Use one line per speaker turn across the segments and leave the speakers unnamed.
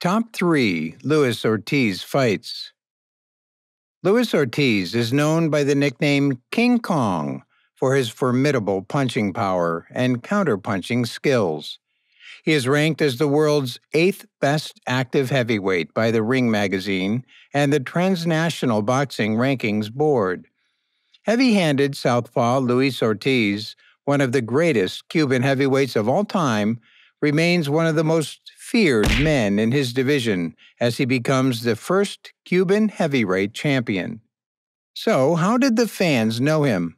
Top 3 Luis Ortiz fights. Luis Ortiz is known by the nickname King Kong for his formidable punching power and counterpunching skills. He is ranked as the world's 8th best active heavyweight by the Ring magazine and the Transnational Boxing Rankings Board. Heavy-handed southpaw Luis Ortiz, one of the greatest Cuban heavyweights of all time, remains one of the most feared men in his division as he becomes the first Cuban heavyweight champion. So, how did the fans know him?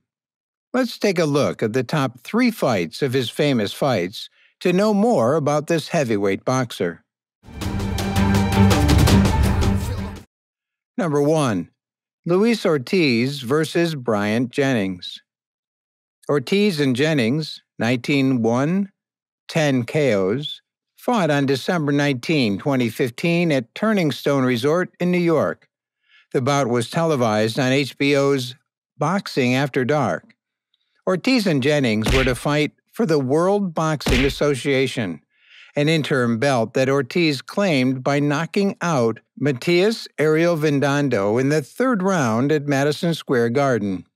Let's take a look at the top 3 fights of his famous fights to know more about this heavyweight boxer. Number 1. Luis Ortiz versus Bryant Jennings. Ortiz and Jennings, 19-1, 10 KOs, fought on December 19, 2015 at Turning Stone Resort in New York. The bout was televised on HBO's Boxing After Dark. Ortiz and Jennings were to fight for the World Boxing Association, an interim belt that Ortiz claimed by knocking out Matias Ariel Vindondo in the 3rd round at Madison Square Garden.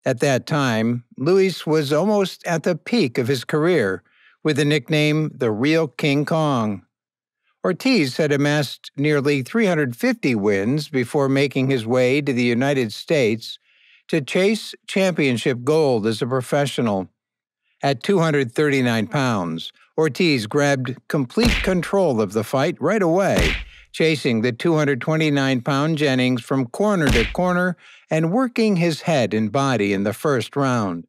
At that time, Luis was almost at the peak of his career, with the nickname The Real King Kong. Ortiz had amassed nearly 350 wins before making his way to the United States to chase championship gold as a professional. At 239 pounds, Ortiz grabbed complete control of the fight right away, chasing the 229-pound Jennings from corner to corner and working his head and body in the first round.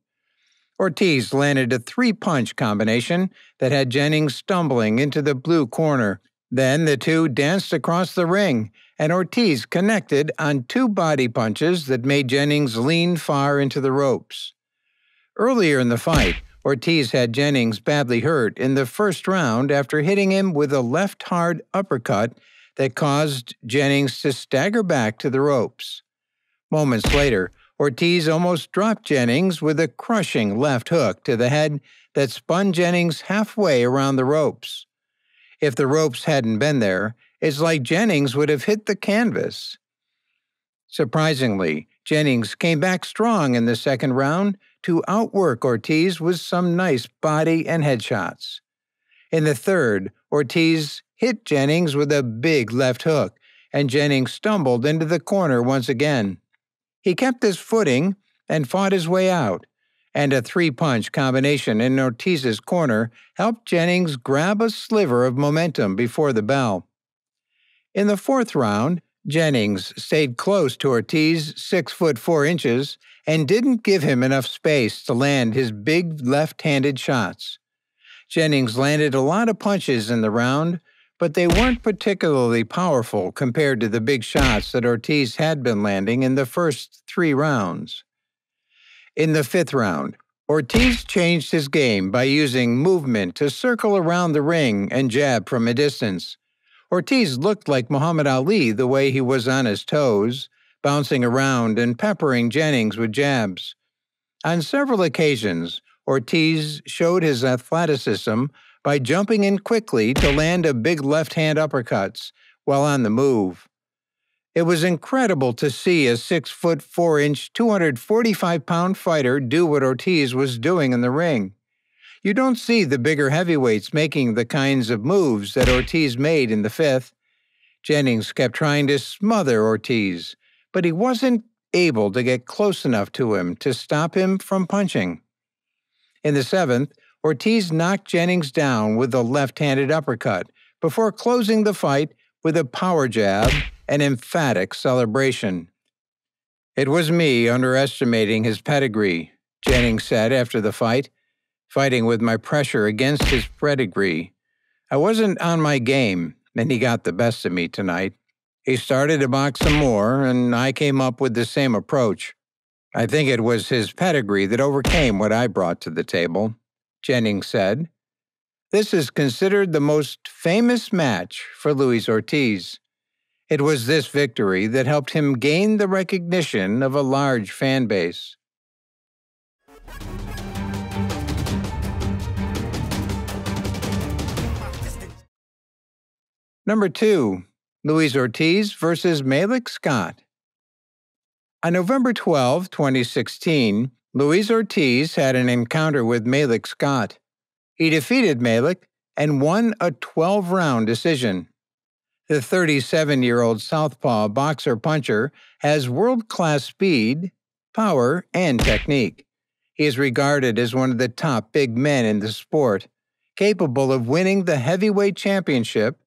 Ortiz landed a 3-punch combination that had Jennings stumbling into the blue corner. Then the two danced across the ring, and Ortiz connected on 2 body punches that made Jennings lean far into the ropes. Earlier in the fight, Ortiz had Jennings badly hurt in the first round after hitting him with a left hard uppercut that caused Jennings to stagger back to the ropes. Moments later, Ortiz almost dropped Jennings with a crushing left hook to the head that spun Jennings halfway around the ropes. If the ropes hadn't been there, it's like Jennings would have hit the canvas. Surprisingly, Jennings came back strong in the second round to outwork Ortiz with some nice body and head shots. In the third, Ortiz hit Jennings with a big left hook, and Jennings stumbled into the corner once again. He kept his footing and fought his way out, and a 3-punch combination in Ortiz's corner helped Jennings grab a sliver of momentum before the bell. In the 4th round, Jennings stayed close to Ortiz 6 foot 4 inches and didn't give him enough space to land his big left-handed shots. Jennings landed a lot of punches in the round, but they weren't particularly powerful compared to the big shots that Ortiz had been landing in the first 3 rounds. In the 5th round, Ortiz changed his game by using movement to circle around the ring and jab from a distance. Ortiz looked like Muhammad Ali the way he was on his toes, bouncing around and peppering Jennings with jabs. On several occasions, Ortiz showed his athleticism by jumping in quickly to land a big left-hand uppercuts while on the move. It was incredible to see a 6 foot 4 inch, 245-pound fighter do what Ortiz was doing in the ring. You don't see the bigger heavyweights making the kinds of moves that Ortiz made in the 5th. Jennings kept trying to smother Ortiz, but he wasn't able to get close enough to him to stop him from punching. In the 7th, Ortiz knocked Jennings down with a left-handed uppercut before closing the fight with a power jab and emphatic celebration. "It was me underestimating his pedigree," Jennings said after the fight, "fighting with my pressure against his pedigree. I wasn't on my game, and he got the best of me tonight. He started to box some more, and I came up with the same approach. I think it was his pedigree that overcame what I brought to the table," Jennings said. This is considered the most famous match for Luis Ortiz. It was this victory that helped him gain the recognition of a large fan base. Number 2. Luis Ortiz versus Malik Scott. On November 12, 2016, Luis Ortiz had an encounter with Malik Scott. He defeated Malik and won a 12-round decision. The 37-year-old southpaw boxer-puncher has world-class speed, power, and technique. He is regarded as one of the top big men in the sport, capable of winning the heavyweight championship,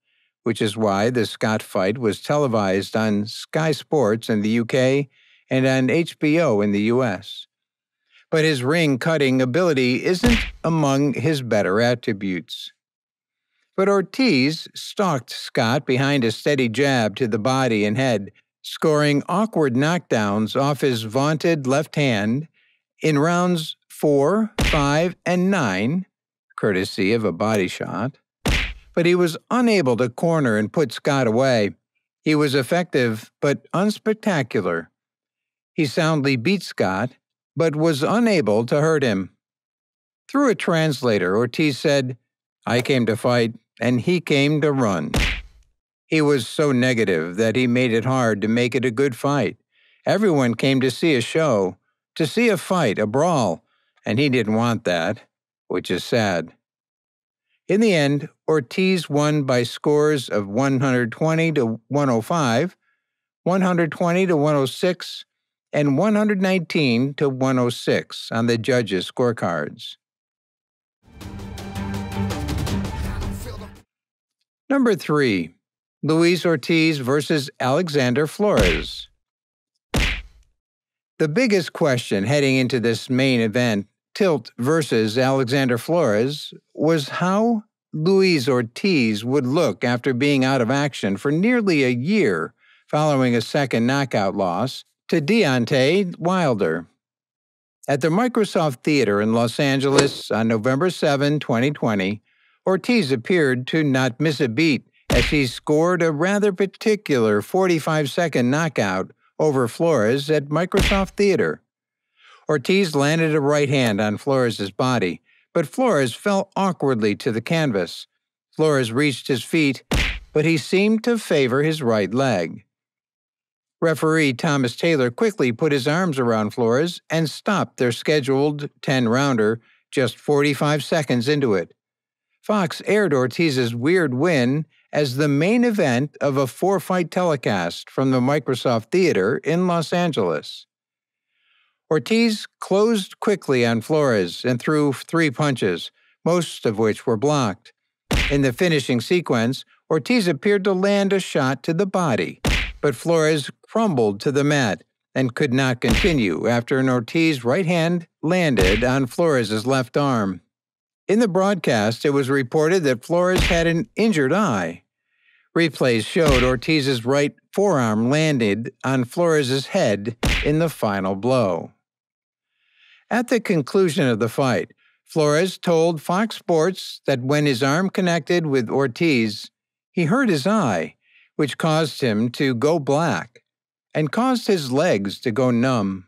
which is why the Scott fight was televised on Sky Sports in the UK and on HBO in the US. But his ring-cutting ability isn't among his better attributes. But Ortiz stalked Scott behind a steady jab to the body and head, scoring awkward knockdowns off his vaunted left hand in rounds 4, 5, and 9, courtesy of a body shot. But he was unable to corner and put Scott away. He was effective but unspectacular. He soundly beat Scott, but was unable to hurt him. Through a translator, Ortiz said, "I came to fight, and he came to run." He was so negative that he made it hard to make it a good fight. Everyone came to see a show, to see a fight, a brawl, and he didn't want that, which is sad. In the end, Ortiz won by scores of 120 to 105, 120 to 106, and 119 to 106 on the judges' scorecards. Number 3. Luis Ortiz versus Alexander Flores. The biggest question heading into this main event, Tilt versus Alexander Flores, was how Luis Ortiz would look after being out of action for nearly a year following a second knockout loss to Deontay Wilder. At the Microsoft Theater in Los Angeles on November 7, 2020, Ortiz appeared to not miss a beat as he scored a rather particular 45-second knockout over Flores at Microsoft Theater. Ortiz landed a right hand on Flores' body, but Flores fell awkwardly to the canvas. Flores reached his feet, but he seemed to favor his right leg. Referee Thomas Taylor quickly put his arms around Flores and stopped their scheduled 10-rounder just 45 seconds into it. Fox aired Ortiz's weird win as the main event of a 4-fight telecast from the Microsoft Theater in Los Angeles. Ortiz closed quickly on Flores and threw 3 punches, most of which were blocked. In the finishing sequence, Ortiz appeared to land a shot to the body, but Flores crumbled to the mat and could not continue after an Ortiz right hand landed on Flores' left arm. In the broadcast, it was reported that Flores had an injured eye. Replays showed Ortiz's right forearm landed on Flores' head in the final blow. At the conclusion of the fight, Flores told Fox Sports that when his arm connected with Ortiz, he hurt his eye, which caused him to go black and caused his legs to go numb.